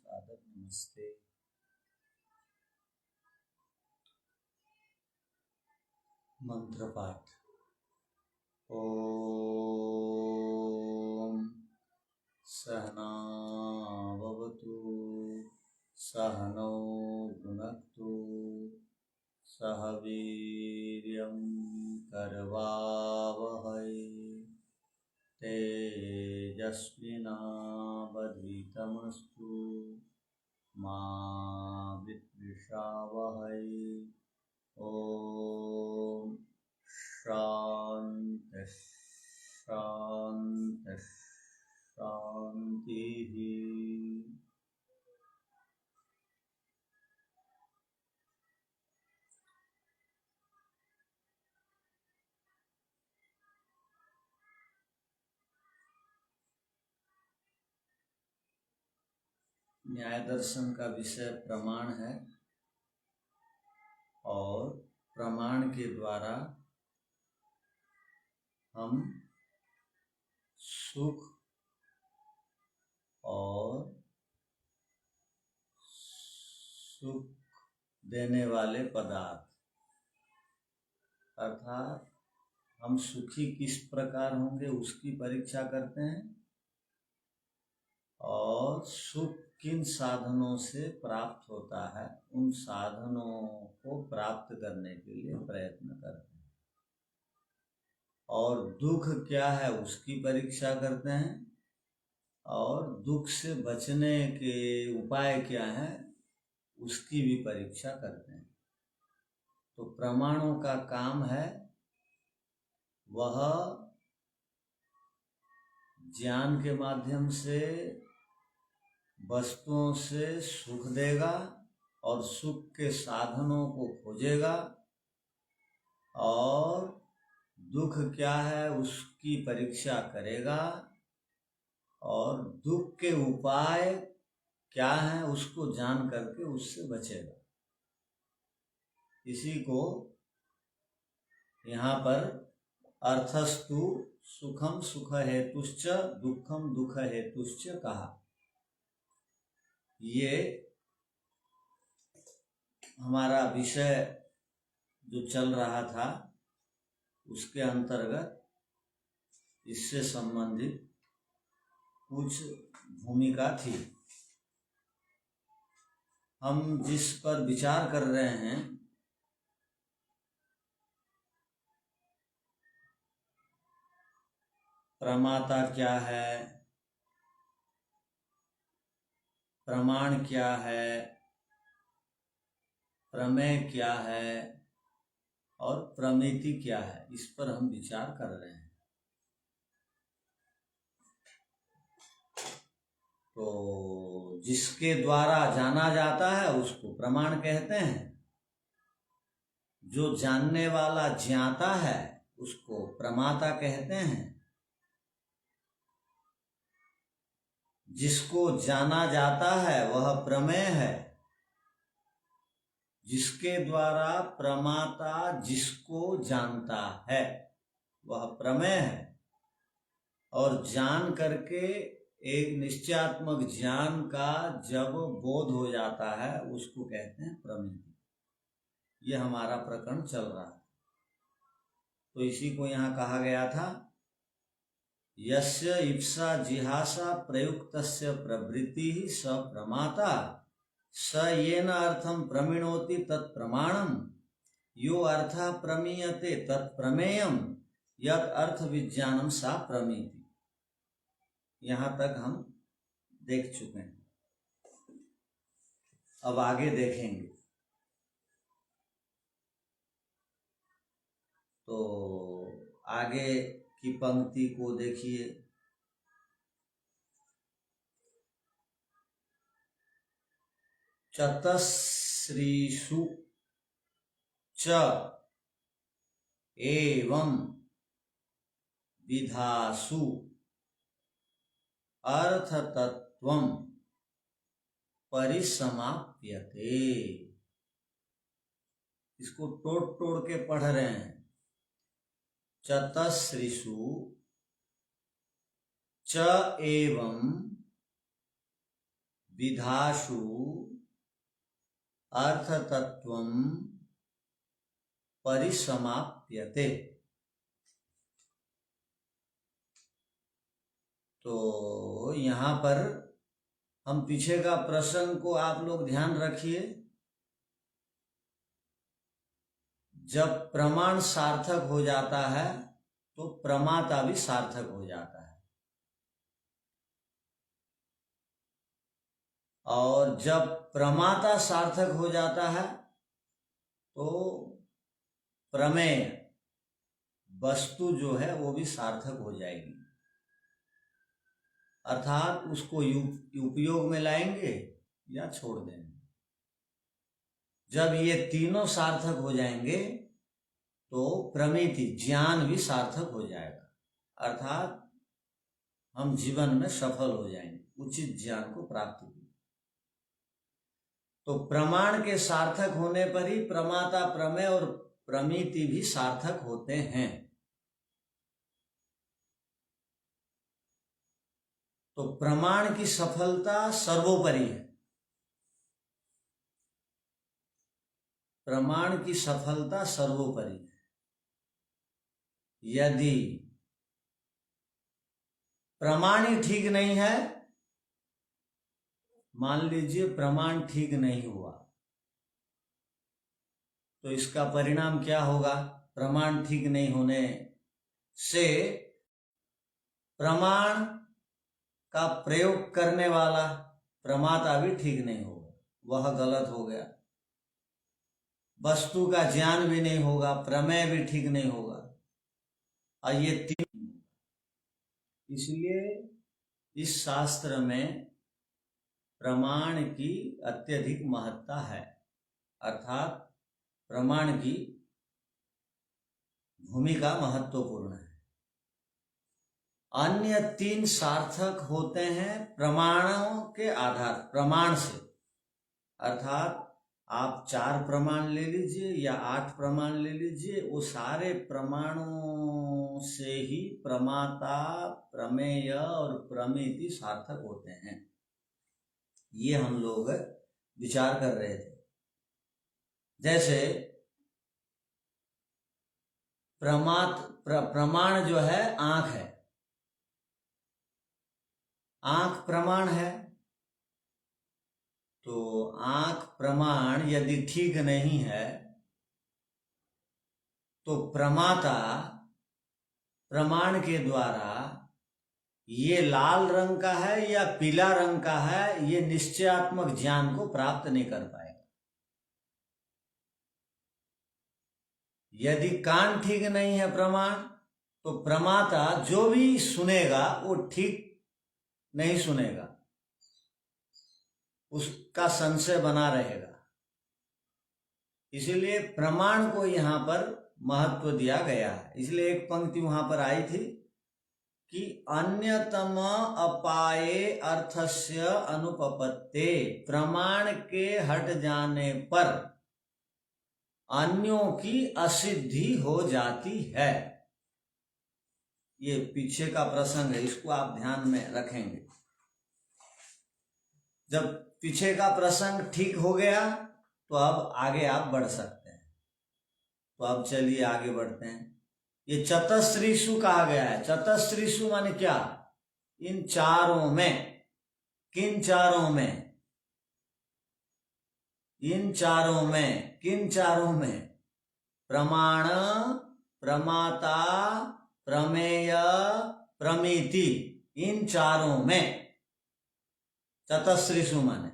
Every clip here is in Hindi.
सादर नमस्ते। मंत्र पाठ। ओम सहना भवतु सहनौ भुनक्तु सह वीर्यं करवावहै तेजस्विनावधीतमस्तु मा विद्विषावहै। ओम शांति शांति शांति। न्याय दर्शन का विषय प्रमाण है और प्रमाण के द्वारा हम सुख और सुख देने वाले पदार्थ अर्थात हम सुखी किस प्रकार होंगे उसकी परीक्षा करते हैं और सुख किन साधनों से प्राप्त होता है उन साधनों को प्राप्त करने के लिए प्रयत्न करते हैं और दुख क्या है उसकी परीक्षा करते हैं और दुख से बचने के उपाय क्या हैं उसकी भी परीक्षा करते हैं। तो प्रमाणों का काम है वह ज्ञान के माध्यम से वस्तुओं से सुख देगा और सुख के साधनों को खोजेगा और दुख क्या है उसकी परीक्षा करेगा और दुख के उपाय क्या है उसको जान करके उससे बचेगा। इसी को यहाँ पर अर्थस्तु सुखम सुख हेतुश्च दुखम दुख हेतुश्च कहा। ये हमारा विषय जो चल रहा था उसके अंतर्गत इससे संबंधित कुछ भूमिका थी। हम जिस पर विचार कर रहे हैं प्रमाता क्या है, प्रमाण क्या है, प्रमेय क्या है और प्रमिति क्या है, इस पर हम विचार कर रहे हैं। तो जिसके द्वारा जाना जाता है उसको प्रमाण कहते हैं, जो जानने वाला ज्ञाता है उसको प्रमाता कहते हैं, जिसको जाना जाता है वह प्रमेय है, जिसके द्वारा प्रमाता जिसको जानता है वह प्रमेय है और जान करके एक निश्चयात्मक ज्ञान का जब बोध हो जाता है उसको कहते हैं प्रमिति। ये हमारा प्रकरण चल रहा है। तो इसी को यहाँ कहा गया था यस्य इप्सा जिहासा प्रयुक्तस्य प्रवृत्ति स प्रमाता स येन अर्थम प्रमिणोति तत्प्रमाणम यो अर्थः प्रमीयते तत्प्रमेयम यत् अर्थ विज्ञानम सा प्रमिति। यहाँ तक हम देख चुके हैं, अब आगे देखेंगे। तो आगे की पंक्ति को देखिए। चतस्रीषु च एवं विधासु अर्थतत्वं परिसमाप्यते। इसको तोड़ के पढ़ रहे हैं। चतस्रीषु च एवं विधासु अर्थतत्वं परिसमाप्यते। तो यहाँ पर हम पीछे का प्रसंग को आप लोग ध्यान रखिए। जब प्रमाण सार्थक हो जाता है तो प्रमाता भी सार्थक हो जाता है, और जब प्रमाता सार्थक हो जाता है तो प्रमेय वस्तु जो है वो भी सार्थक हो जाएगी, अर्थात उसको उपयोग में लाएंगे या छोड़ देंगे। जब ये तीनों सार्थक हो जाएंगे तो प्रमिति ज्ञान भी सार्थक हो जाएगा, अर्थात हम जीवन में सफल हो जाएंगे, उचित ज्ञान को प्राप्त करेंगे। तो प्रमाण के सार्थक होने पर ही प्रमाता, प्रमेय और प्रमिति भी सार्थक होते हैं। तो प्रमाण की सफलता सर्वोपरि है। प्रमाण की सफलता सर्वोपरि है। यदि प्रमाण ही ठीक नहीं है, मान लीजिए प्रमाण ठीक नहीं हुआ, तो इसका परिणाम क्या होगा? प्रमाण ठीक नहीं होने से प्रमाण का प्रयोग करने वाला प्रमाता भी ठीक नहीं होगा, वह गलत हो गया। वस्तु का ज्ञान भी नहीं होगा, प्रमेय भी ठीक नहीं होगा, और ये तीन। इसलिए इस शास्त्र में प्रमाण की अत्यधिक महत्ता है, अर्थात प्रमाण की भूमिका महत्वपूर्ण है। अन्य तीन सार्थक होते हैं प्रमाणों के आधार, प्रमाण से। अर्थात आप 4 प्रमाण ले लीजिए या 8 प्रमाण ले लीजिए, वो सारे प्रमाणों से ही प्रमाता, प्रमेय और प्रमिति सार्थक होते हैं। ये हम लोग विचार कर रहे थे। जैसे प्रमाण जो है आंख है, आंख प्रमाण है। तो आंख प्रमाण यदि ठीक नहीं है तो प्रमाता प्रमाण के द्वारा ये लाल रंग का है या पीला रंग का है, ये निश्चयात्मक ज्ञान को प्राप्त नहीं कर पाएगा। यदि कान ठीक नहीं है प्रमाण, तो प्रमाता जो भी सुनेगा वो ठीक नहीं सुनेगा, उसका संशय बना रहेगा। इसलिए प्रमाण को यहाँ पर महत्व दिया गया है। इसलिए एक पंक्ति वहां पर आई थी कि अन्यतम अपाये अर्थस्य अनुपपत्ते, प्रमाण के हट जाने पर अन्यों की असिद्धि हो जाती है। ये पीछे का प्रसंग है, इसको आप ध्यान में रखेंगे। जब पीछे का प्रसंग ठीक हो गया तो अब आगे आप बढ़ सकते हैं। तो अब चलिए आगे बढ़ते हैं। ये चतस्त्रीषु कहा गया है। चतस्त्रीषु माने क्या? इन चारों में। किन चारों में? इन चारों में। किन चारों में? प्रमाण, प्रमाता, प्रमेय, प्रमिति, इन चारों में। चतस्त्रीषु माने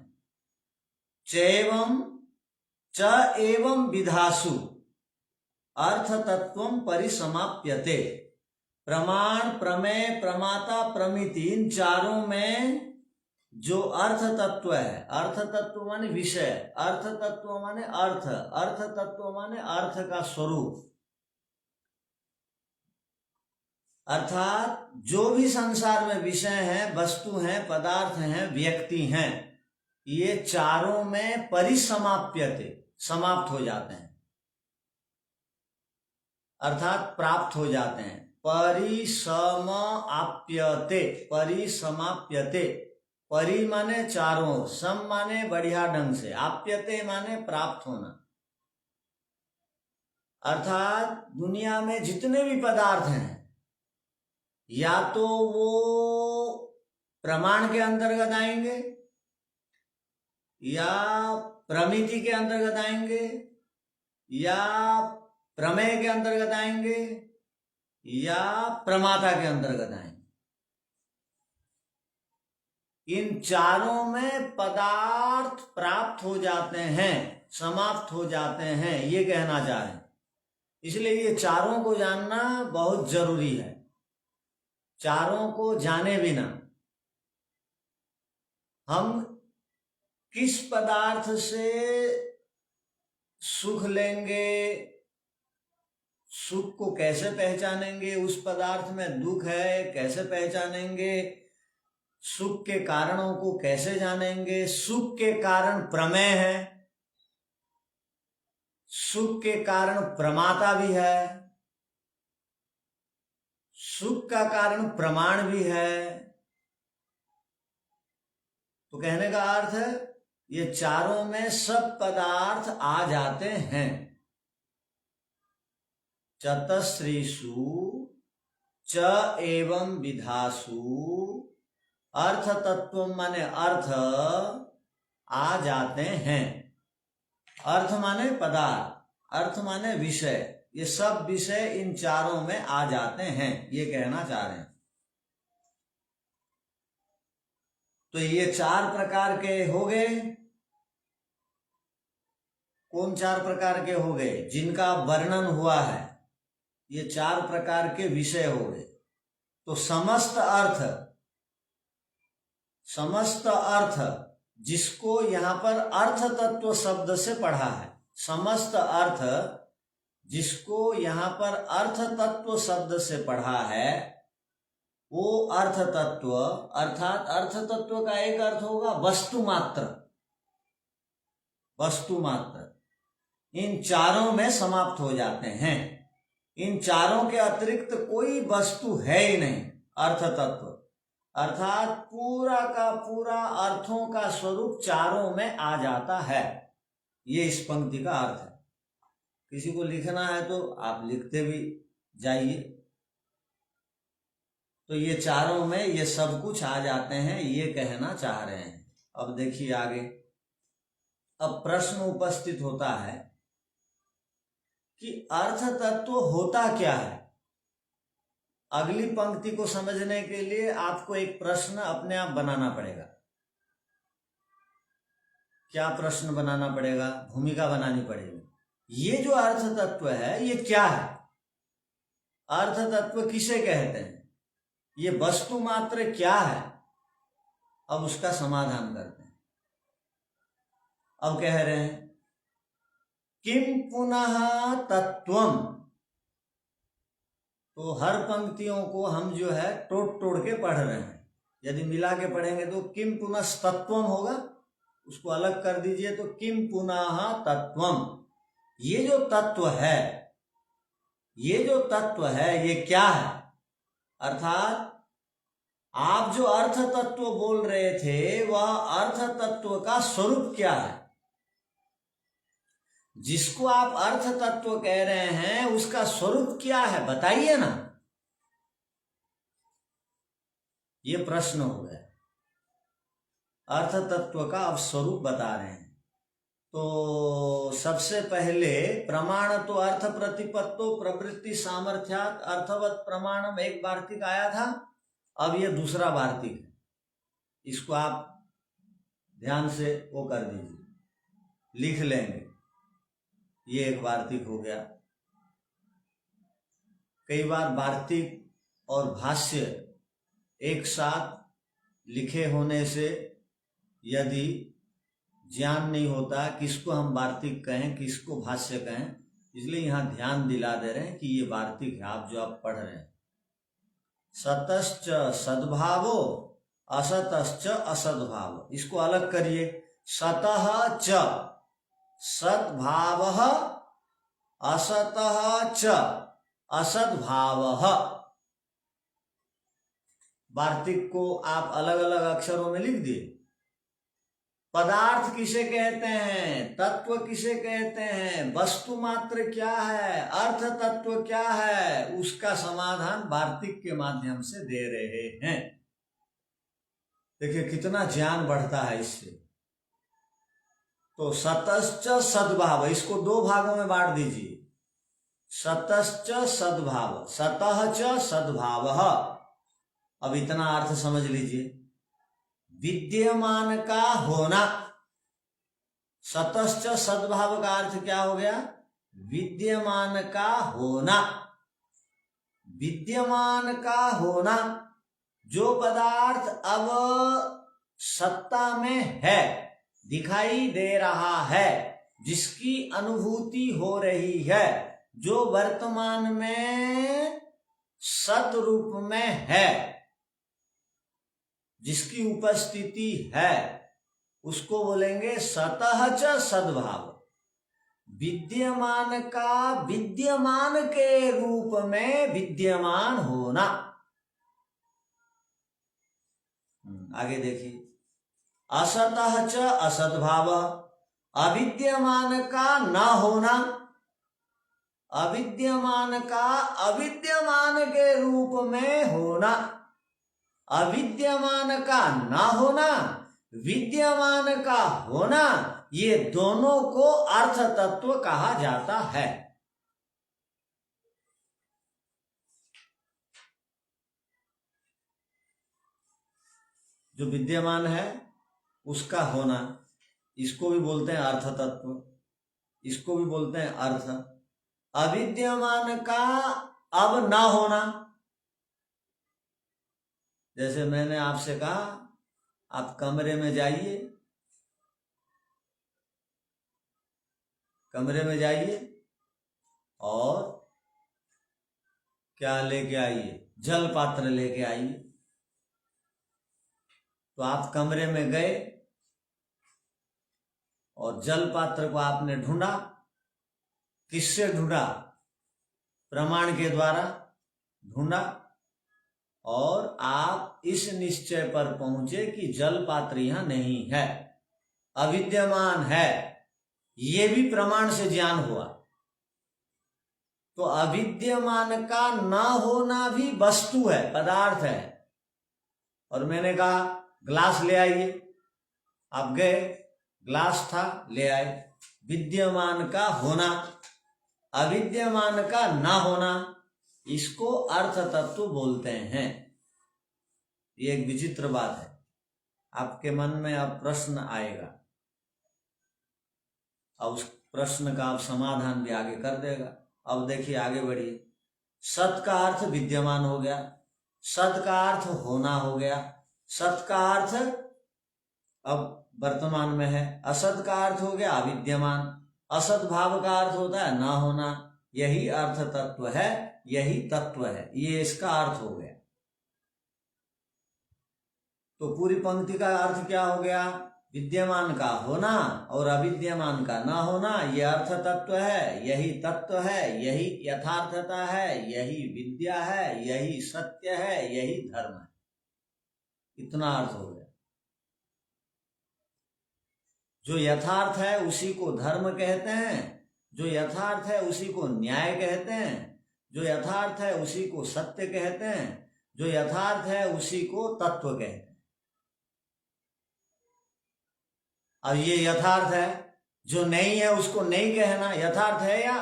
चैवं च एवं विधासु अर्थतत्वं परिसमाप्यते। प्रमाण, प्रमेय, प्रमाता, प्रमिति, इन चारों में जो अर्थ तत्व है, अर्थ तत्व माने विषय, अर्थ तत्व माने अर्थ, अर्थ तत्व माने अर्थ का स्वरूप, अर्थात जो भी संसार में विषय हैं, वस्तु हैं, पदार्थ हैं, व्यक्ति हैं, ये चारों में परिसमाप्यते, समाप्त हो जाते हैं, अर्थात प्राप्त हो जाते हैं। परिसमाप्यते, परिसमाप्यते, परि माने चारों ओर, सम माने बढ़िया ढंग से, आप्यते माने प्राप्त होना। अर्थात दुनिया में जितने भी पदार्थ हैं या तो वो प्रमाण के अंतर्गत आएंगे या प्रमिति के अंतर्गत आएंगे या प्रमेय के अंतर्गत आएंगे या प्रमाता के अंतर्गत आएंगे। इन चारों में पदार्थ प्राप्त हो जाते हैं, समाप्त हो जाते हैं, ये कहना चाह रहे हैं। इसलिए ये चारों को जानना बहुत जरूरी है। चारों को जाने बिना हम किस पदार्थ से सुख लेंगे, सुख को कैसे पहचानेंगे, उस पदार्थ में दुख है कैसे पहचानेंगे, सुख के कारणों को कैसे जानेंगे, सुख के कारण प्रमेय है, सुख के कारण प्रमाता भी है, सुख का कारण प्रमाण भी है। तो कहने का अर्थ है ये चारों में सब पदार्थ आ जाते हैं। चतस्रीषु च एवं विधासु अर्थ तत्व माने अर्थ आ जाते हैं। अर्थ माने पदार्थ, अर्थ माने विषय, ये सब विषय इन चारों में आ जाते हैं, ये कहना चाह रहे हैं। तो ये चार प्रकार के हो गए। कौन चार प्रकार के हो गए? जिनका वर्णन हुआ है, ये चार प्रकार के विषय हो गए। तो समस्त अर्थ जिसको यहां पर अर्थ तत्व शब्द से पढ़ा है, समस्त अर्थ जिसको यहां पर अर्थ तत्व शब्द से पढ़ा है, वो अर्थ तत्व, अर्थात अर्थ तत्व का एक अर्थ होगा वस्तु मात्र, वस्तु मात्र, इन चारों में समाप्त हो जाते हैं। इन चारों के अतिरिक्त कोई वस्तु है ही नहीं। अर्थ तत्व अर्थात पूरा का पूरा अर्थों का स्वरूप चारों में आ जाता है। ये इस पंक्ति का अर्थ है। किसी को लिखना है तो आप लिखते भी जाइए। तो ये चारों में ये सब कुछ आ जाते हैं, ये कहना चाह रहे हैं। अब देखिए आगे, अब प्रश्न उपस्थित होता है कि अर्थ तत्व होता क्या है। अगली पंक्ति को समझने के लिए आपको एक प्रश्न अपने आप बनाना पड़ेगा। क्या प्रश्न बनाना पड़ेगा? भूमिका बनानी पड़ेगी। ये जो अर्थ तत्व है ये क्या है? अर्थ तत्व किसे कहते हैं? ये वस्तु मात्र क्या है? अब उसका समाधान करते हैं। अब कह रहे हैं किम पुनः तत्वम। तो हर पंक्तियों को हम जो है तोड़ के पढ़ रहे हैं। यदि मिला के पढ़ेंगे तो किम पुनः तत्वम होगा, उसको अलग कर दीजिए तो किम पुनः तत्वम। ये जो तत्व है, ये जो तत्व है, ये क्या है? अर्थात आप जो अर्थ तत्व बोल रहे थे, वह अर्थ तत्व का स्वरूप क्या है? जिसको आप अर्थ तत्व कह रहे हैं उसका स्वरूप क्या है, बताइए ना। ये प्रश्न हो गया। अर्थ तत्व का अब स्वरूप बता रहे हैं। तो सबसे पहले प्रमाण तो अर्थ प्रतिपत्तो प्रवृत्ति सामर्थ्यात अर्थवत प्रमाणम, एक वार्तिक आया था। अब ये दूसरा वार्तिक है, इसको आप ध्यान से वो कर दीजिए, लिख लेंगे। ये एक वार्तिक हो गया। कई बार वार्तिक और भाष्य एक साथ लिखे होने से यदि ज्ञान नहीं होता किसको हम वार्तिक कहें, किसको भाष्य कहें, इसलिए यहाँ ध्यान दिला दे रहे हैं कि ये वार्तिक है आप जो आप पढ़ रहे हैं। सतश्च सद्भावो असतश्च असद्भाव, इसको अलग करिए। सतः च सद्भावः असतः च असद्भावः। वार्तिक को आप अलग अलग अक्षरों में लिख दिए। पदार्थ किसे कहते हैं, तत्व किसे कहते हैं, वस्तु मात्र क्या है, अर्थ तत्व क्या है, उसका समाधान वार्तिक के माध्यम से दे रहे हैं। देखिए कितना ज्ञान बढ़ता है इससे। तो सतश्च सद्भाव, इसको दो भागों में बांट दीजिए। सतश्च सद्भाव, सतः च सद्भाव। अब इतना अर्थ समझ लीजिए, विद्यमान का होना। सतश्च सद्भाव का अर्थ क्या हो गया, विद्यमान का होना। विद्यमान का होना, जो पदार्थ अब सत्ता में है, दिखाई दे रहा है, जिसकी अनुभूति हो रही है, जो वर्तमान में सत रूप में है, जिसकी उपस्थिति है, उसको बोलेंगे सतः च सद्भाव। विद्यमान का विद्यमान के रूप में विद्यमान होना। आगे देखिए, असतः च असद्भाव, अविद्यमान का न होना। अविद्यमान का अविद्यमान के रूप में होना। अविद्यमान का न होना, विद्यमान का होना, ये दोनों को अर्थ तत्व कहा जाता है। जो विद्यमान है उसका होना, इसको भी बोलते हैं अर्थ तत्व, इसको भी बोलते हैं अर्थ। अविद्यमान का अब ना होना, जैसे मैंने आपसे कहा आप कमरे में जाइए, कमरे में जाइए और क्या लेके आइए, जल पात्र लेके आइए। तो आप कमरे में गए और जल पात्र को आपने ढूंढा। किससे ढूंढा, प्रमाण के द्वारा ढूंढा, और आप इस निश्चय पर पहुंचे कि जल पात्र यहां नहीं है, अविद्यमान है। ये भी प्रमाण से ज्ञान हुआ। तो अविद्यमान का ना होना भी वस्तु है, पदार्थ है। और मैंने कहा ग्लास ले आइए, आप गए, ग्लास था, ले आए। विद्यमान का होना, अविद्यमान का ना होना, इसको अर्थ तत्व बोलते हैं। ये एक विचित्र बात है। आपके मन में अब प्रश्न आएगा, अब उस प्रश्न का आप समाधान भी आगे कर देगा। अब देखिए आगे बढ़िए। सत का अर्थ विद्यमान हो गया, सत का अर्थ होना हो गया, सत का अर्थ अब वर्तमान में है, असत का अर्थ हो गया अविद्यमान, असत भाव का अर्थ होता है ना होना। यही अर्थ तत्व है, यही तत्व है, ये इसका अर्थ हो गया। तो पूरी पंक्ति का अर्थ क्या हो गया, विद्यमान का होना और अविद्यमान का ना होना, ये अर्थ तत्व है, यही तत्व है, यही यथार्थता है, यही विद्या है, यही सत्य है, यही धर्म है। इतना अर्थ हो गया। जो यथार्थ है उसी को धर्म कहते हैं, जो यथार्थ है उसी को न्याय कहते हैं, जो यथार्थ है उसी को सत्य कहते हैं, जो यथार्थ है उसी को तत्व कहते हैं। अब ये यथार्थ है, जो नहीं है उसको नहीं कहना। यथार्थ है या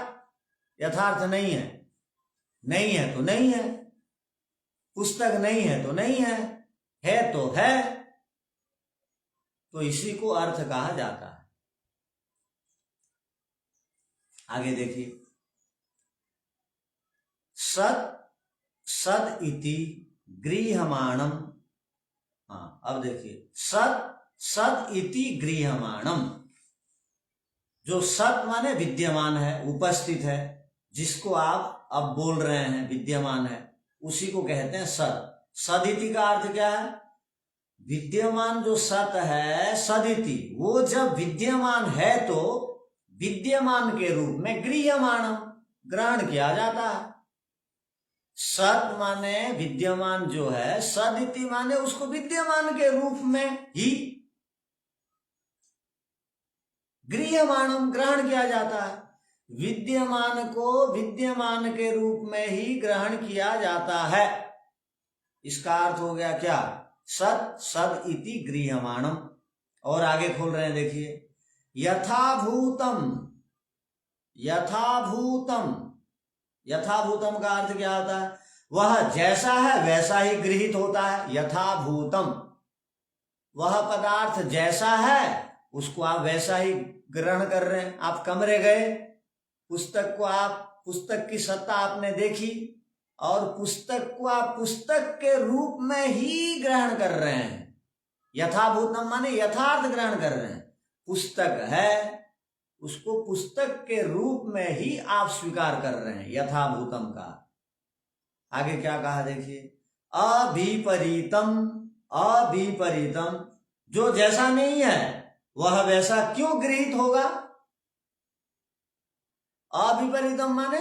यथार्थ नहीं है? नहीं है तो नहीं है, पुस्तक नहीं है तो नहीं है तो है। तो इसी को अर्थ कहा जाता है। आगे देखिए, सद इति गृह्यमाणम। हाँ, अब देखिए, सद इति गृह्यमाणम। जो सत माने विद्यमान है, उपस्थित है, जिसको आप अब बोल रहे हैं विद्यमान है, उसी को कहते हैं सत। सदिति का अर्थ क्या है? विद्यमान जो सत है, सदिति, वो जब विद्यमान है तो विद्यमान के रूप में गृह्यमाणम ग्रहण किया जाता है। सत माने विद्यमान जो है, सदिति माने उसको विद्यमान के रूप में ही गृह्यमाणम ग्रहण किया जाता है। विद्यमान को विद्यमान के रूप में ही ग्रहण किया जाता है। इसका अर्थ हो गया क्या? सत सद इति गृह्यमाणम। और आगे खोल रहे हैं, देखिए, यथाभूतम। यथाभूतम, यथाभूतम का अर्थ क्या होता है? वह जैसा है वैसा ही गृहीत होता है। यथाभूतम, वह पदार्थ जैसा है उसको आप वैसा ही ग्रहण कर रहे हैं। आप कमरे गए, पुस्तक को आप, पुस्तक की सत्ता आपने देखी और पुस्तक को आप पुस्तक के रूप में ही ग्रहण कर रहे हैं। यथाभूतम माने यथार्थ ग्रहण कर रहे हैं। पुस्तक है, उसको पुस्तक के रूप में ही आप स्वीकार कर रहे हैं, यथाभूतम का। आगे क्या कहा देखिए, अविपरीतम। अविपरीतम, जो जैसा नहीं है वह वैसा क्यों गृहीत होगा? अविपरीतम माने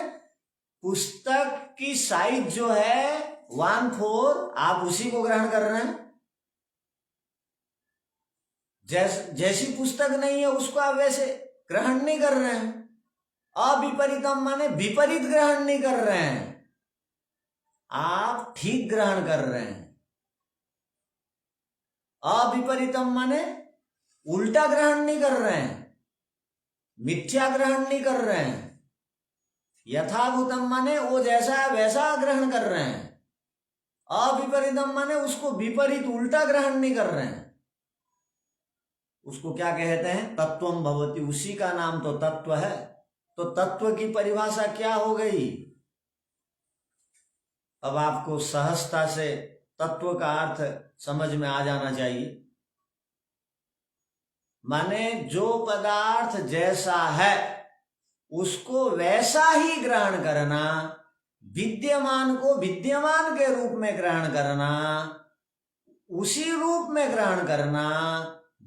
पुस्तक की साइज जो है 1/4, आप उसी को ग्रहण कर रहे हैं। जैसी पुस्तक नहीं है उसको आप वैसे ग्रहण नहीं कर रहे हैं। अविपरीतम माने विपरीत ग्रहण नहीं कर रहे हैं, आप ठीक ग्रहण कर रहे हैं। अविपरीतम माने उल्टा ग्रहण नहीं कर रहे हैं, मिथ्या ग्रहण नहीं कर रहे हैं। यथाभूतम माने वो जैसा है वैसा ग्रहण कर रहे हैं। अविपरीतम माने उसको विपरीत उल्टा ग्रहण नहीं कर रहे हैं। उसको क्या कहते हैं? तत्वम भवति, उसी का नाम तो तत्व है। तो तत्व की परिभाषा क्या हो गई? अब आपको सहजता से तत्व का अर्थ समझ में आ जाना चाहिए। माने जो पदार्थ जैसा है उसको वैसा ही ग्रहण करना, विद्यमान को विद्यमान के रूप में ग्रहण करना, उसी रूप में ग्रहण करना,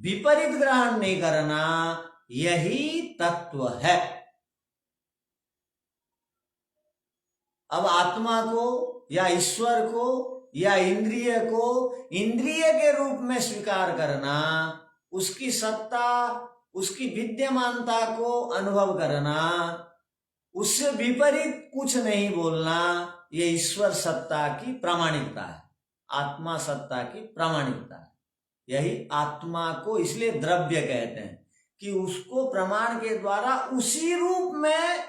विपरीत ग्रहण नहीं करना, यही तत्व है। अब आत्मा को या ईश्वर को या इंद्रिय को इंद्रिय के रूप में स्वीकार करना, उसकी सत्ता, उसकी विद्यमानता को अनुभव करना, उससे विपरीत कुछ नहीं बोलना, ये ईश्वर सत्ता की प्रामाणिकता है, आत्मा सत्ता की प्रामाणिकता है। यही आत्मा को इसलिए द्रव्य कहते हैं कि उसको प्रमाण के द्वारा उसी रूप में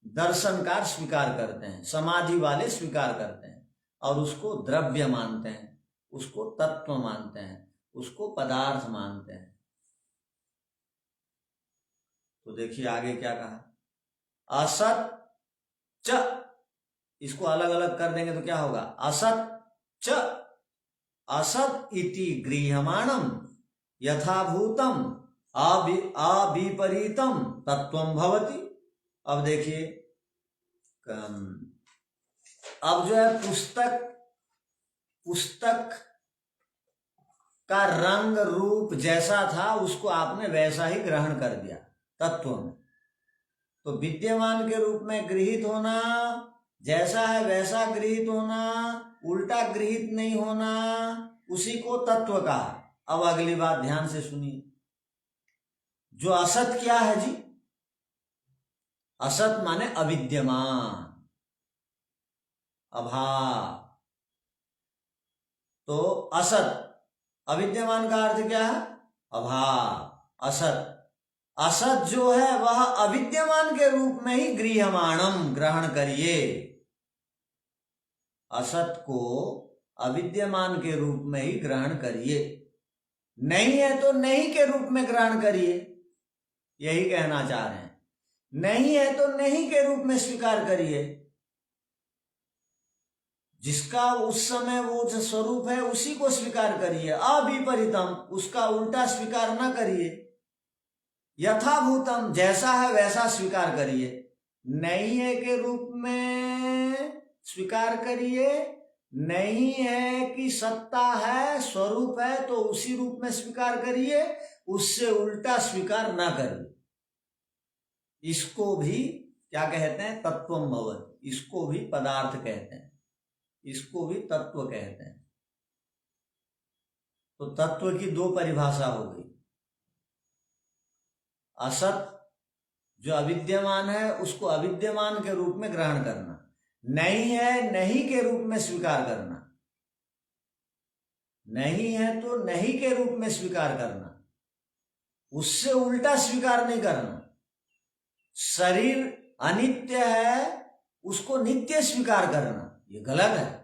दर्शनकार स्वीकार करते हैं, समाधि वाले स्वीकार करते हैं और उसको द्रव्य मानते हैं, उसको तत्व मानते हैं, उसको पदार्थ मानते हैं। तो देखिए आगे क्या कहा, असत च, इसको अलग अलग कर देंगे तो क्या होगा? असत च असत इति गृह्यमाणम यथाभूतम अविपरीतम तत्वम भवति। अब देखिए, अब जो है पुस्तक का रंग रूप जैसा था उसको आपने वैसा ही ग्रहण कर दिया तत्व में। तो विद्यमान के रूप में गृहीत होना, जैसा है वैसा गृहीत होना, उल्टा गृहीत नहीं होना, उसी को तत्व का। अब अगली बात ध्यान से सुनिए, जो असत क्या है जी? असत माने अविद्यमान, अभाव। तो असत, अविद्यमान का अर्थ क्या है? अभाव। असत, असत जो है वह अविद्यमान के रूप में ही गृह्यमाणम ग्रहण करिए। असत को अविद्यमान के रूप में ही ग्रहण करिए, नहीं है तो नहीं के रूप में ग्रहण करिए, यही कहना चाह रहे हैं। नहीं है तो नहीं के रूप में स्वीकार करिए, जिसका उस समय वो जो स्वरूप है उसी को स्वीकार करिए। अविपरीतम, उसका उल्टा स्वीकार न करिए। यथाभूतम, जैसा है वैसा स्वीकार करिए। नहीं है के रूप में स्वीकार करिए, नहीं है कि सत्ता है, स्वरूप है, तो उसी रूप में स्वीकार करिए, उससे उल्टा स्वीकार ना करिए। इसको भी क्या कहते हैं? तत्वम भवति। इसको भी पदार्थ कहते हैं, इसको भी तत्व कहते हैं। तो तत्व की दो परिभाषा हो गई। असत जो अविद्यमान है उसको अविद्यमान के रूप में ग्रहण करना, नहीं है नहीं के रूप में स्वीकार करना, नहीं है तो नहीं के रूप में स्वीकार करना, उससे उल्टा स्वीकार नहीं करना। शरीर अनित्य है उसको नित्य स्वीकार करना, ये गलत है।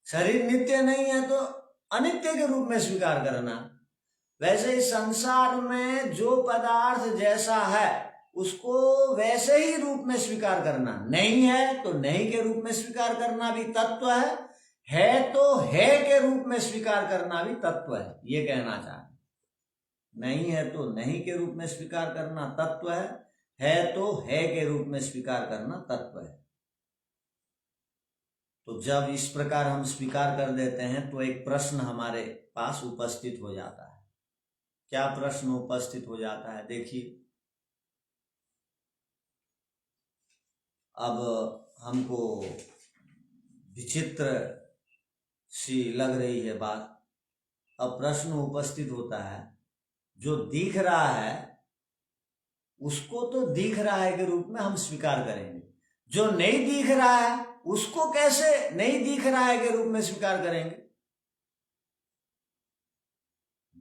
शरीर नित्य नहीं है तो अनित्य के रूप में स्वीकार करना। वैसे ही संसार में जो पदार्थ जैसा है उसको वैसे ही रूप में स्वीकार करना, नहीं है तो नहीं के रूप में स्वीकार करना भी तत्व है तो है के रूप में स्वीकार करना भी तत्व है, ये कहना चाहते। नहीं है तो नहीं के रूप में स्वीकार करना तत्व है तो है के रूप में स्वीकार करना तत्व है। तो जब इस प्रकार हम स्वीकार कर देते हैं तो एक प्रश्न हमारे पास उपस्थित हो जाता है। क्या प्रश्न उपस्थित हो जाता है? देखिए, अब हमको विचित्र सी लग रही है बात। अब प्रश्न उपस्थित होता है, जो दिख रहा है उसको तो दिख रहा है के रूप में हम स्वीकार करेंगे, जो नहीं दिख रहा है उसको कैसे नहीं दिख रहा है के रूप में स्वीकार करेंगे?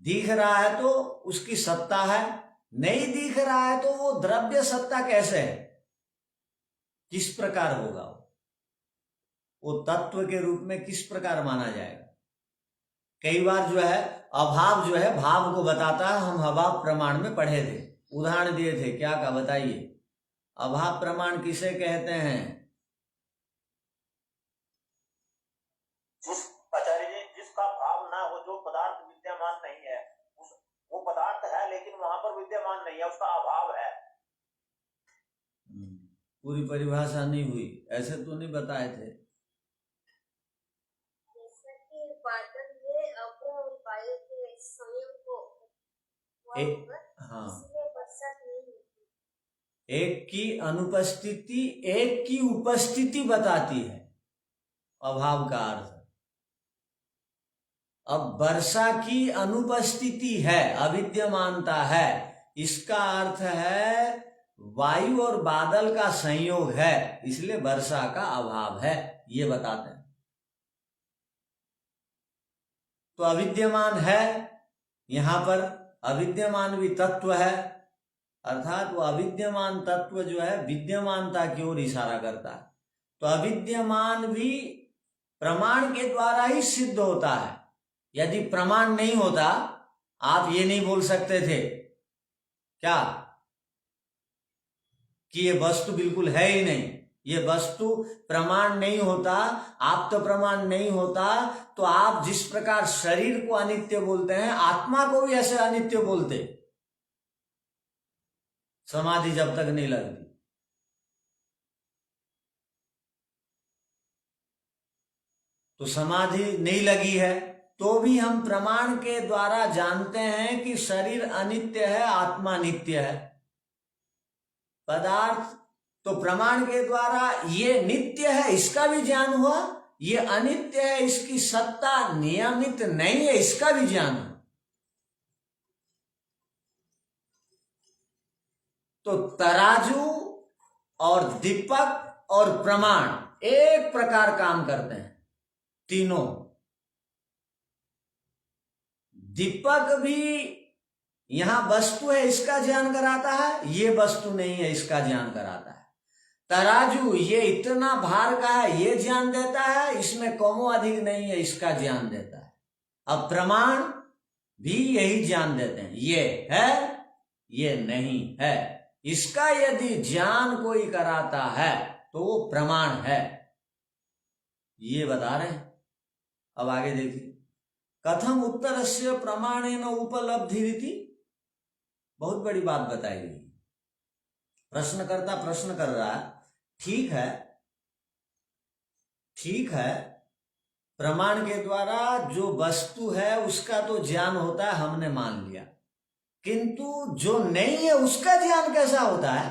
दिख रहा है तो उसकी सत्ता है, नहीं दिख रहा है तो वो द्रव्य सत्ता कैसे है, किस प्रकार होगा वो तत्व के रूप में किस प्रकार माना जाएगा? कई बार जो है अभाव जो है भाव को बताता है। हम अभाव प्रमाण में पढ़े थे, उदाहरण दिए थे, क्या का बताइए? अभाव प्रमाण किसे कहते हैं? आचार्य जी, जिसका भाव ना हो, जो पदार्थ विद्यमान नहीं है, वो पदार्थ है लेकिन वहां पर विद्यमान नहीं है, उसका अभाव है। पूरी परिभाषा नहीं हुई, ऐसे तो नहीं बताए थे। जैसा कि बादल में अग्नि और वायु के संयोग को हाँ, इसलिए बरसात नहीं होती। एक की अनुपस्थिति एक की उपस्थिति बताती है अभाव का अर्थ। अब वर्षा की अनुपस्थिति है, अविद्यमानता है, इसका अर्थ है वायु और बादल का संयोग है, इसलिए वर्षा का अभाव है, ये बताते हैं। तो अविद्यमान है, यहां पर अविद्यमान भी तत्व है, अर्थात वो अविद्यमान तत्व जो है विद्यमानता की ओर इशारा करता है। तो अविद्यमान भी प्रमाण के द्वारा ही सिद्ध होता है। यदि प्रमाण नहीं होता, आप ये नहीं बोल सकते थे क्या कि ये वस्तु बिल्कुल है ही नहीं, ये वस्तु प्रमाण नहीं होता, आप तो प्रमाण नहीं होता, तो आप जिस प्रकार शरीर को अनित्य बोलते हैं, आत्मा को भी ऐसे अनित्य बोलते, समाधि जब तक नहीं लगती। तो समाधि नहीं लगी है तो भी हम प्रमाण के द्वारा जानते हैं कि शरीर अनित्य है, आत्मा नित्य है। पदार्थ तो प्रमाण के द्वारा ये नित्य है इसका भी ज्ञान हुआ, ये अनित्य है इसकी सत्ता नियमित नहीं है इसका भी ज्ञान हुआ। तो तराजू और दीपक और प्रमाण एक प्रकार काम करते हैं, तीनों। दीपक भी यहां वस्तु है इसका ज्ञान कराता है, ये वस्तु नहीं है इसका ज्ञान कराता है। तराजू ये इतना भार का है ये ज्ञान देता है, इसमें कमो अधिक नहीं है इसका ज्ञान देता है। अब प्रमाण भी यही ज्ञान देते हैं, ये है ये नहीं है, इसका यदि ज्ञान कोई कराता है तो वो प्रमाण है, ये बता रहे हैं। अब आगे देखिए, कथम उत्तरस्य प्रमाणेन उपलब्धि रीति, बहुत बड़ी बात बताई गई। प्रश्नकर्ता प्रश्न कर रहा है, ठीक है, प्रमाण के द्वारा जो वस्तु है उसका तो ज्ञान होता है, हमने मान लिया, किंतु जो नहीं है उसका ज्ञान कैसा होता है?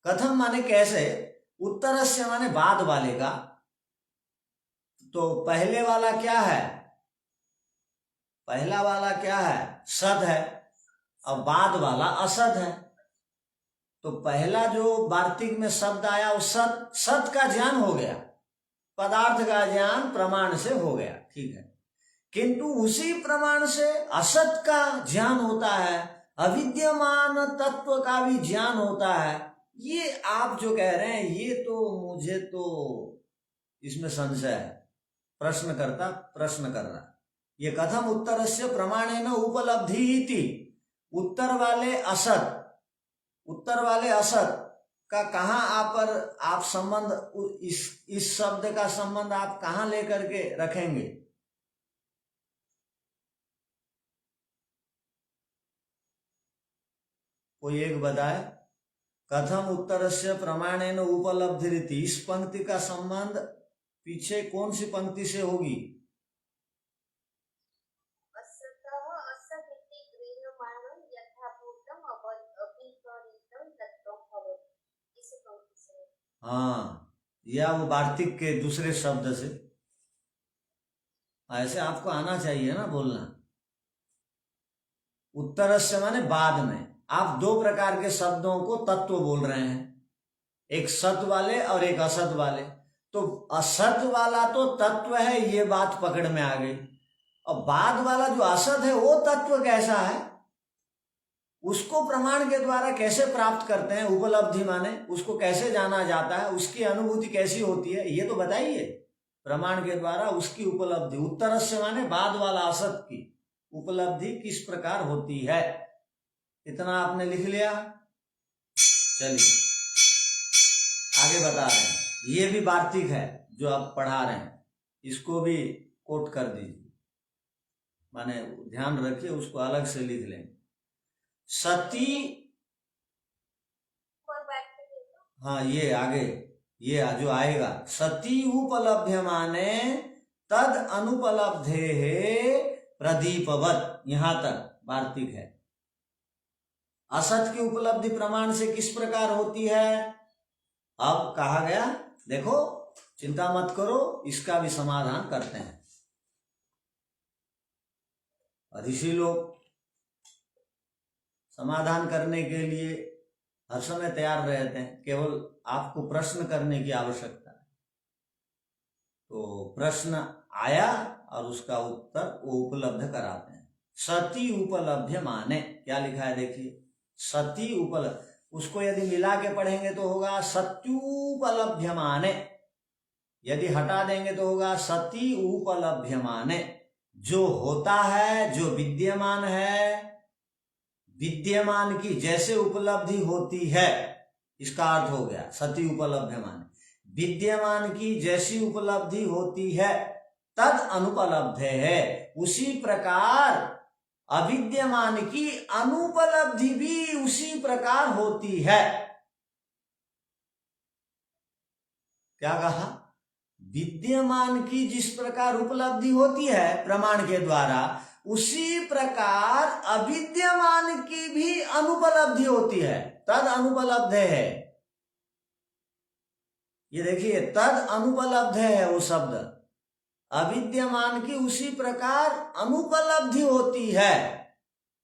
कथम माने कैसे, उत्तरस्य माने बाद वाले का। तो पहले वाला क्या है? पहला वाला क्या है? सद है, और बाद वाला असद है। तो पहला जो वार्तिक में शब्द आया वो सत का ज्ञान हो गया, पदार्थ का ज्ञान प्रमाण से हो गया, ठीक है। किंतु उसी प्रमाण से असत का ज्ञान होता है, अविद्यमान तत्व का भी ज्ञान होता है। ये आप जो कह रहे हैं ये तो मुझे तो इसमें संशय है। प्रश्नकर्ता प्रश्न कर रहा, ये कथम उत्तरस्य प्रमाणेन उपलब्धि इति। उत्तर वाले असत का कहाँ आप संबंध, इस शब्द का संबंध आप कहाँ लेकर के रखेंगे? कोई एक बताए, कथम उत्तरस्य प्रमाणेन उपलब्धि रीति। इस पंक्ति का संबंध पीछे कौन सी पंक्ति से होगी? हाँ, या वो वार्तिक के दूसरे शब्द से। ऐसे आपको आना चाहिए ना बोलना। उत्तरस्य माने बाद में। आप दो प्रकार के शब्दों को तत्व बोल रहे हैं, एक सत वाले और एक असत वाले। तो असत वाला तो तत्व है, ये बात पकड़ में आ गई। और बाद वाला जो असत है वो तत्व कैसा है, उसको प्रमाण के द्वारा कैसे प्राप्त करते हैं? उपलब्धि माने उसको कैसे जाना जाता है, उसकी अनुभूति कैसी होती है, ये तो बताइए। प्रमाण के द्वारा उसकी उपलब्धि, उत्तरस्य माने बाद वाला असत की उपलब्धि किस प्रकार होती है, इतना आपने लिख लिया। चलिए आगे बता रहे हैं। ये भी वार्तिक है जो आप पढ़ा रहे हैं, इसको भी कोट कर दीजिए, माने ध्यान रखिए, उसको अलग से लिख लें। सती, हाँ ये आगे ये जो आएगा, सती उपलब्ध्य माने तद अनुपलब्धे प्रदीपवत, यहां तक वार्तिक है। असत की उपलब्धि प्रमाण से किस प्रकार होती है? अब कहा गया, देखो चिंता मत करो, इसका भी समाधान करते हैं। ऋषि लोग समाधान करने के लिए हर समय तैयार रहते हैं, केवल आपको प्रश्न करने की आवश्यकता है। तो प्रश्न आया और उसका उत्तर वो उपलब्ध कराते हैं। सती उपलब्ध माने क्या लिखा है देखिए, सती उपलब्ध, उसको यदि मिला के पढ़ेंगे तो होगा सत्युपलभ्य माने, यदि हटा देंगे तो होगा सती उपलभ्य माने। जो होता है, जो विद्यमान है, विद्यमान की जैसे उपलब्धि होती है, इसका अर्थ हो गया सती उपलब्ध माने विद्यमान की जैसी उपलब्धि होती है तद अनुपलब्ध है, उसी प्रकार अविद्यमान की अनुपलब्धि भी उसी प्रकार होती है। क्या कहा? विद्यमान की जिस प्रकार उपलब्धि होती है प्रमाण के द्वारा, उसी प्रकार अविद्यमान की भी अनुपलब्धि होती है, तद अनुपलब्ध है। ये देखिए तद अनुपलब्ध है वो शब्द, अविद्यमान की उसी प्रकार अनुपलब्धि होती है।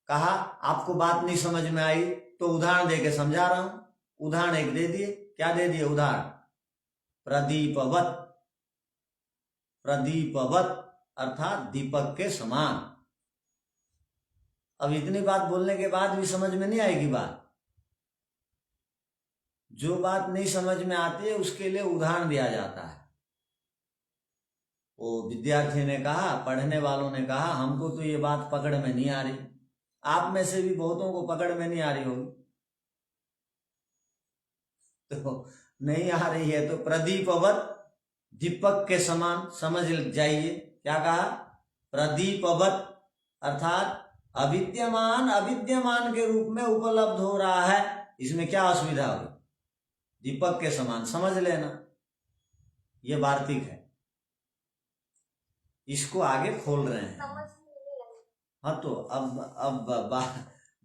कहा आपको बात नहीं समझ में आई तो उदाहरण देके समझा रहा हूं। उदाहरण एक दे दिए, क्या दे दिए उदाहरण? प्रदीपवत, प्रदीपवत अर्थात दीपक के समान। अब इतनी बात बोलने के बाद भी समझ में नहीं आएगी बात। जो बात नहीं समझ में आती है उसके लिए उदाहरण दिया जाता है। वो विद्यार्थी ने कहा, पढ़ने वालों ने कहा हमको तो ये बात पकड़ में नहीं आ रही। आप में से भी बहुतों को पकड़ में नहीं आ रही होगी, तो नहीं आ रही है तो प्रदीपवत दीपक के समान समझ जाइए। क्या कहा? प्रदीपवत अर्थात अविद्यमान अविद्यमान के रूप में उपलब्ध हो रहा है, इसमें क्या असुविधा होगी? दीपक के समान समझ लेना। ये वार्तिक है, इसको आगे खोल रहे हैं। हाँ तो अब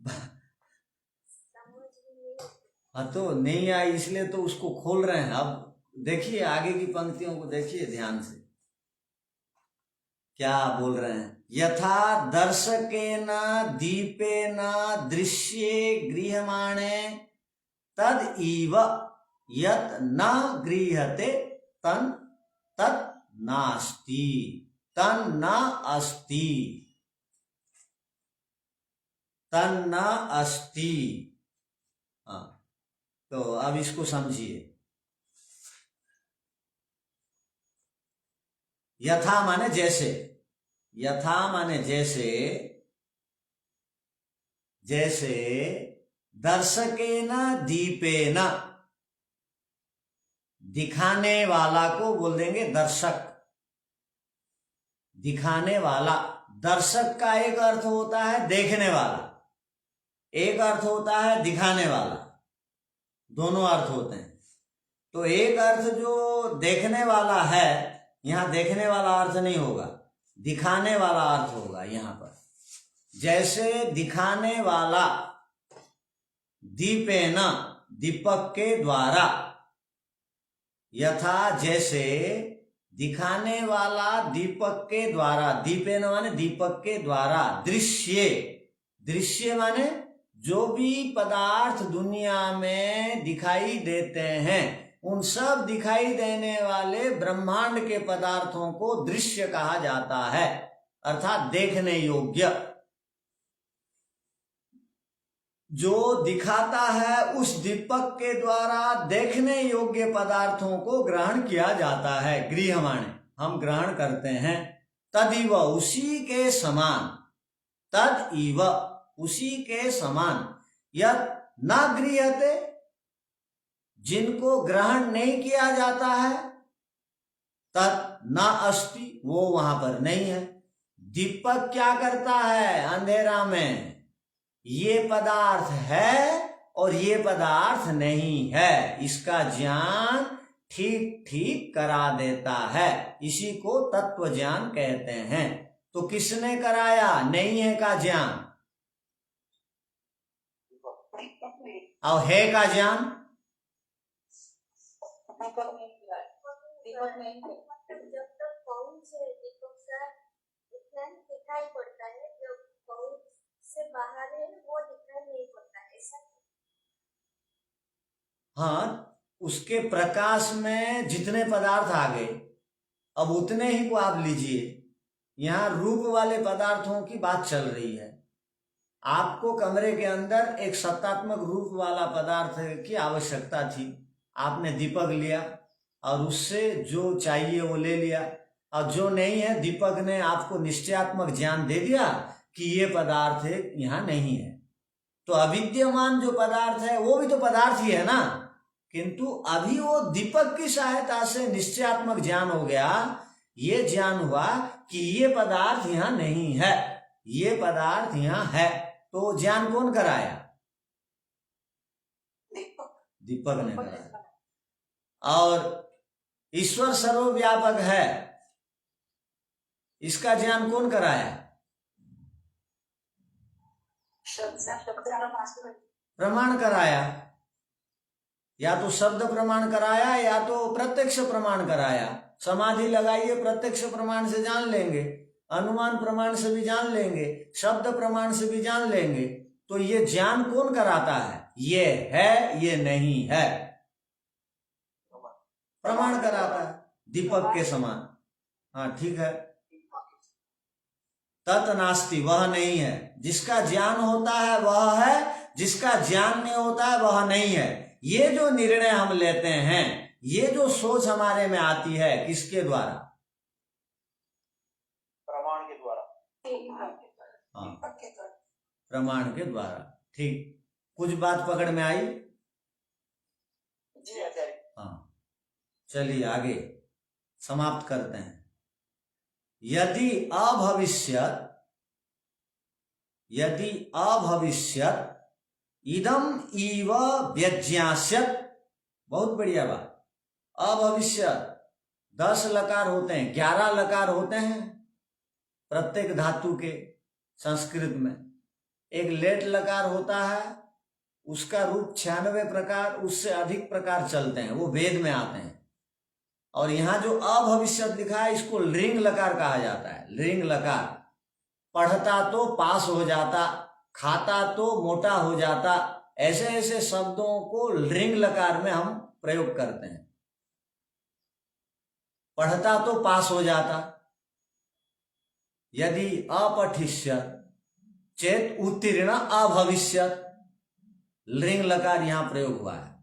समझ नहीं। हाँ, तो नहीं आई इसलिए तो उसको खोल रहे हैं। अब देखिए आगे की पंक्तियों को देखिए ध्यान से क्या बोल रहे हैं। यथा दर्शकेन दीपेन दृश्ये गृह्यमाणे तद इव यत् न गृह्यते तन् तत् नास्ति तन् न अस्ति तन् न अस्ति। हाँ, तो अब इसको समझिए। यथा माने जैसे, यथा माने जैसे, जैसे दर्शकेन दीपेन, दिखाने वाला को बोल देंगे दर्शक, दिखाने वाला। दर्शक का एक अर्थ होता है देखने वाला, एक अर्थ होता है दिखाने वाला, दोनों अर्थ होते हैं। तो एक अर्थ जो देखने वाला है, यहां देखने वाला अर्थ नहीं होगा, दिखाने वाला अर्थ होगा यहां पर। जैसे दिखाने वाला दीपेन, दीपक के द्वारा, यथा जैसे दिखाने वाला दीपक के द्वारा, दीपेन माने दीपक के द्वारा, दृश्य, दृश्य माने जो भी पदार्थ दुनिया में दिखाई देते हैं, उन सब दिखाई देने वाले ब्रह्मांड के पदार्थों को दृश्य कहा जाता है, अर्थात देखने योग्य। जो दिखाता है उस दीपक के द्वारा देखने योग्य पदार्थों को ग्रहण किया जाता है। गृह्यमाणे हम ग्रहण करते हैं। तदिव उसी के समान, तदिव उसी के समान, यत् न गृह्यते जिनको ग्रहण नहीं किया जाता है, तत् न अस्ति वो वहां पर नहीं है। दीपक क्या करता है अंधेरा में, ये पदार्थ है और ये पदार्थ नहीं है, इसका ज्ञान ठीक ठीक करा देता है। इसी को तत्व ज्ञान कहते हैं। तो किसने कराया नहीं है का ज्ञान और है का ज्ञान? जब तक पहुंचे दीपक से इतना ही दिखाई पड़ता है, जब पहुंच से बाहर है वो दिखाई नहीं पड़ता है, ऐसा। हाँ, उसके प्रकाश में जितने पदार्थ आ गए अब उतने ही को आप लीजिए। यहाँ रूप वाले पदार्थों की बात चल रही है। आपको कमरे के अंदर एक सत्तात्मक रूप वाला पदार्थ की आवश्यकता थी, आपने दीपक लिया और उससे जो चाहिए वो ले लिया, और जो नहीं है दीपक ने आपको निश्चयात्मक ज्ञान दे दिया कि ये पदार्थ यहाँ नहीं है। तो अविद्यमान जो पदार्थ है वो भी तो पदार्थ ही है ना, किंतु अभी वो दीपक की सहायता से निश्चयात्मक ज्ञान हो गया। ये ज्ञान हुआ कि ये पदार्थ यहाँ नहीं है, ये पदार्थ यहाँ है। तो ज्ञान कौन कराया? दीपक ने कराया। और ईश्वर सर्वव्यापक है, इसका ज्ञान कौन कराया? प्रमाण कराया। या तो शब्द प्रमाण कराया या तो प्रत्यक्ष प्रमाण कराया। समाधि लगाइए, प्रत्यक्ष प्रमाण से जान लेंगे, अनुमान प्रमाण से भी जान लेंगे, शब्द प्रमाण से भी जान लेंगे। तो ये ज्ञान कौन कराता है? ये है, ये नहीं है, प्रमाण कराता है दीपक के समान। हाँ ठीक है। तत् नास्ति वह नहीं है। जिसका ज्ञान होता है वह है, जिसका ज्ञान नहीं होता है वह नहीं है। ये जो निर्णय हम लेते हैं, ये जो सोच हमारे में आती है, किसके द्वारा? प्रमाण के द्वारा। हाँ, प्रमाण के द्वारा। ठीक, कुछ बात पकड़ में आई? जी आचार्य। हाँ, चलिए आगे समाप्त करते हैं। यदि अभविष्यत इदम इव व्यज्ञास्यत, बहुत बढ़िया बात। अभविष्यत 10 लकार होते हैं, 11 लकार होते हैं प्रत्येक धातु के संस्कृत में। एक लेट लकार होता है, उसका रूप 96 प्रकार, उससे अधिक प्रकार चलते हैं, वो वेद में आते हैं। और यहाँ जो अभविष्यत लिखा है इसको लिंग लकार कहा जाता है। लिंग लकार, पढ़ता तो पास हो जाता, खाता तो मोटा हो जाता, ऐसे ऐसे शब्दों को लिंग लकार में हम प्रयोग करते हैं। पढ़ता तो पास हो जाता, यदि अपठिष्यत चेत उत्तीर्ण अभविष्यत, लिंग लकार यहां प्रयोग हुआ है।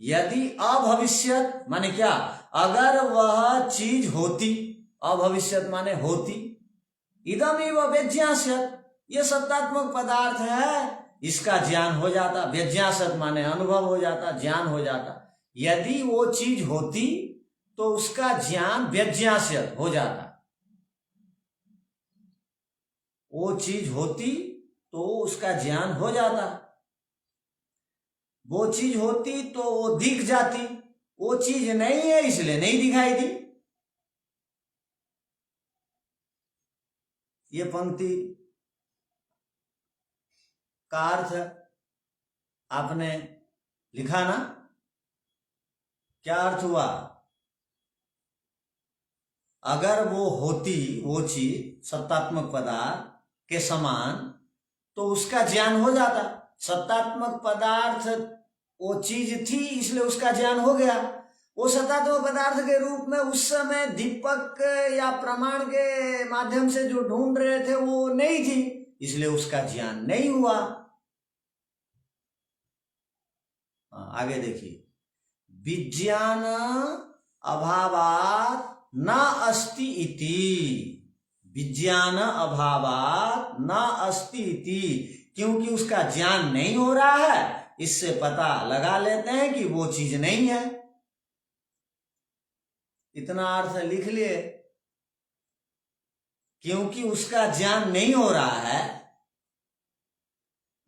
यदि अभविष्यत माने क्या, अगर वह चीज होती, अभविष्यत माने होती, इदमेव व्यज्ञास्यत, ये सत्तात्मक पदार्थ है, इसका ज्ञान हो जाता। व्यज्ञास्यत माने अनुभव हो जाता, ज्ञान हो जाता। यदि वो चीज होती तो उसका ज्ञान व्यज्ञास्यत हो जाता। वो चीज होती तो उसका ज्ञान हो जाता। वो चीज होती तो वो दिख जाती, वो चीज नहीं है इसलिए नहीं दिखाई दी। ये पंक्ति का अर्थ आपने लिखा ना, क्या अर्थ हुआ? अगर वो होती, वो चीज सत्तात्मक पदार्थ के समान, तो उसका ज्ञान हो जाता। सत्तात्मक पदार्थ वो चीज थी इसलिए उसका ज्ञान हो गया। वो सत्तात्मक पदार्थ के रूप में उस समय दीपक या प्रमाण के माध्यम से जो ढूंढ रहे थे वो नहीं थी, इसलिए उसका ज्ञान नहीं हुआ। आगे देखिए, विज्ञान अभावात न अस्ति इति, विज्ञान अभावात न अस्ति इति, क्योंकि उसका ज्ञान नहीं हो रहा है, इससे पता लगा लेते हैं कि वो चीज नहीं है। इतना अर्थ लिख लिए, क्योंकि उसका ज्ञान नहीं हो रहा है,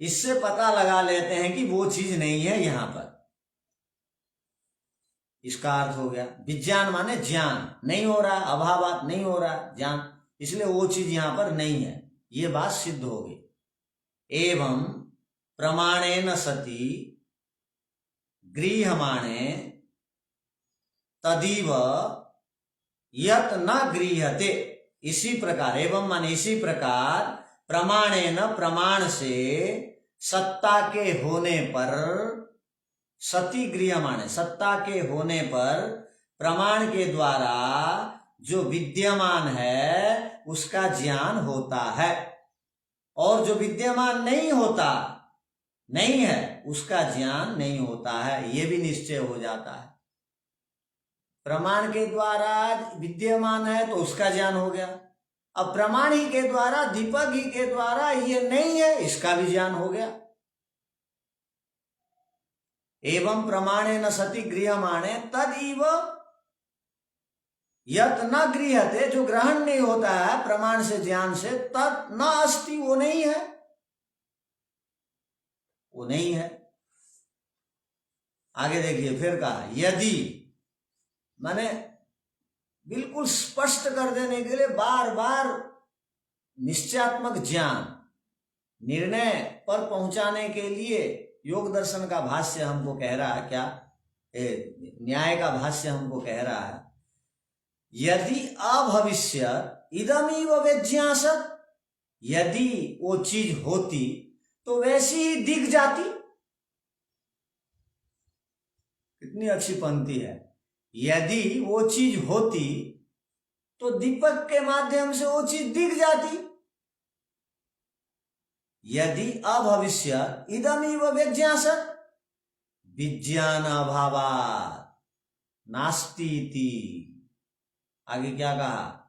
इससे पता लगा लेते हैं कि वो चीज नहीं है यहां पर। इसका अर्थ हो गया, विज्ञान माने ज्ञान नहीं हो रहा, अभावात नहीं हो रहा ज्ञान, इसलिए वो चीज यहां पर नहीं है। ये बात सिद्ध हो गई। एवं प्रमाणेन सति गृह्यमाणे तदीव यत न गृह्यते, इसी प्रकार, एवं माने इसी प्रकार, प्रमाणेन प्रमाण से सत्ता के होने पर, सति गृह्यमाणे सत्ता के होने पर, प्रमाण के द्वारा जो विद्यमान है उसका ज्ञान होता है, और जो विद्यमान नहीं होता, नहीं है, उसका ज्ञान नहीं होता है, ये भी निश्चय हो जाता है। प्रमाण के द्वारा विद्यमान है तो उसका ज्ञान हो गया। अब प्रमाण ही के द्वारा, दीपक ही के द्वारा ये नहीं है, इसका भी ज्ञान हो गया। एवं प्रमाणेन सति गृह्यमाणे तदिव यत न गृह्यते, जो ग्रहण नहीं होता है प्रमाण से, ज्ञान से, तत् न अस्ति, वो नहीं है, वो नहीं है। आगे देखिए, फिर कहा यदि, माने बिल्कुल स्पष्ट कर देने के लिए बार बार निश्चयात्मक ज्ञान, निर्णय पर पहुंचाने के लिए योग दर्शन का भाष्य हमको कह रहा है, क्या न्याय का भाष्य हमको कह रहा है, यदि अभविष्यत इदमेव व्यज्ञासत, यदि वो चीज होती तो वैसी ही दिख जाती। कितनी अच्छी पंक्ति है, यदि वो चीज होती तो दीपक के माध्यम से वो चीज दिख जाती। यदि अभविष्यत इदमेव व्यज्ञासत विज्ञान अभावात् नास्ति इति, आगे क्या कहा,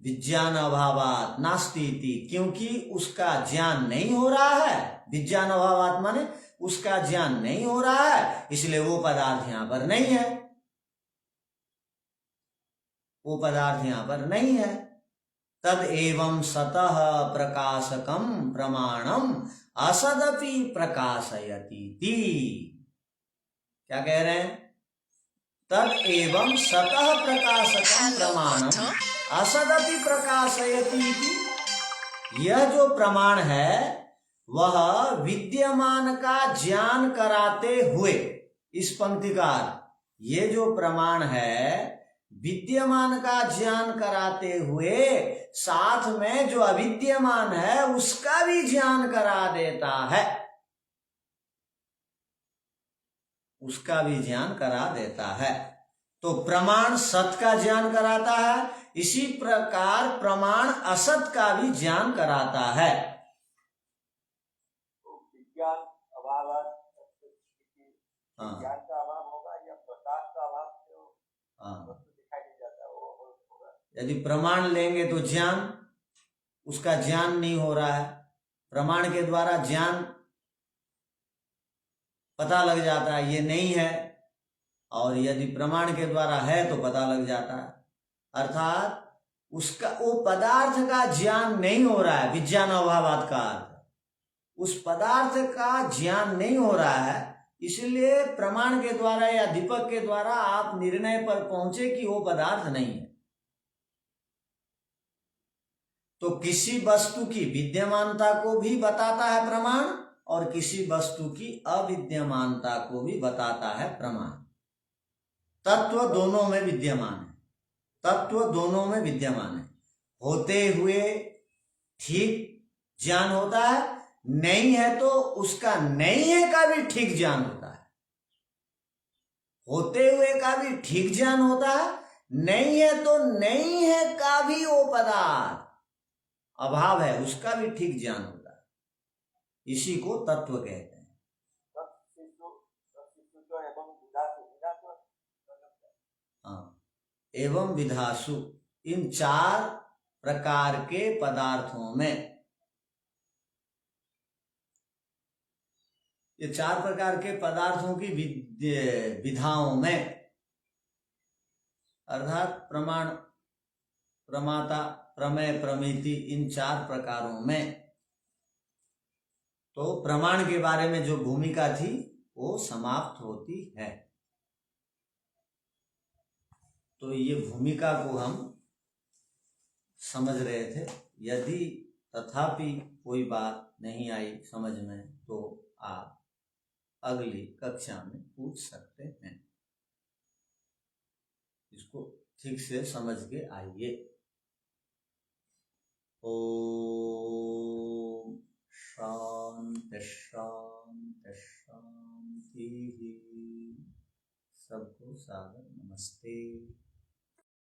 विज्ञान अभावात् नास्ति इति, क्योंकि उसका ज्ञान नहीं हो रहा है। विज्ञान अभावात् माने उसका ज्ञान नहीं हो रहा है, इसलिए वो पदार्थ यहां पर नहीं है, वो पदार्थ यहां पर नहीं है। तद एवं सतः प्रकाशकम प्रमाणम असदपि प्रकाशयति, क्या कह रहे हैं, तद एवं सतः प्रकाशकम प्रमाणम असदपि प्रकाशयति, यह जो प्रमाण है वह विद्यमान का ज्ञान कराते हुए, इस पंक्ति का ये जो प्रमाण है विद्यमान का ज्ञान कराते हुए साथ में जो अविद्यमान है उसका भी ज्ञान करा देता है, उसका भी ज्ञान करा देता है। तो प्रमाण सत का ज्ञान कराता है, इसी प्रकार प्रमाण असत का भी ज्ञान कराता है। विज्ञान अभाव है, हाँ ज्ञान का अभाव होगा या प्रकाश का अभाव से हाँ, दिखाई नहीं जाता, वो होगा। यदि प्रमाण लेंगे तो ज्ञान, उसका ज्ञान नहीं हो रहा है। प्रमाण के द्वारा ज्ञान पता लग जाता है ये नहीं है, और यदि प्रमाण के द्वारा है तो पता लग जाता है। अर्थात उसका वो पदार्थ का ज्ञान नहीं हो रहा है, विज्ञान अभावात का अर्थ उस पदार्थ का ज्ञान नहीं हो रहा है, इसलिए प्रमाण के द्वारा या दीपक के द्वारा आप निर्णय पर पहुंचे कि वो पदार्थ नहीं है। तो किसी वस्तु की विद्यमानता को भी बताता है प्रमाण और किसी वस्तु की अविद्यमानता को भी बताता है प्रमाण। तत्व दोनों में विद्यमान है, तत्व दोनों में विद्यमान है। होते हुए ठीक ज्ञान होता है, नहीं है तो उसका नहीं है का भी ठीक ज्ञान होता है। होते हुए का भी ठीक ज्ञान होता है, नहीं है तो नहीं है का भी वो पदार्थ अभाव है उसका भी ठीक ज्ञान होता है। इसी को तत्व कहते हैं। हाँ, एवं विधासु, इन चार प्रकार के पदार्थों में, ये चार प्रकार के पदार्थों की विधाओं में, अर्थात प्रमाण, प्रमाता, प्रमेय, प्रमिति, इन चार प्रकारों में तो प्रमाण के बारे में जो भूमिका थी वो समाप्त होती है। तो ये भूमिका को हम समझ रहे थे। यदि तथापि कोई बात नहीं आई समझ में तो आप अगली कक्षा में पूछ सकते हैं। इसको ठीक से समझ के आइए। ओम शांति शांति शांति। सबको सादर नमस्ते।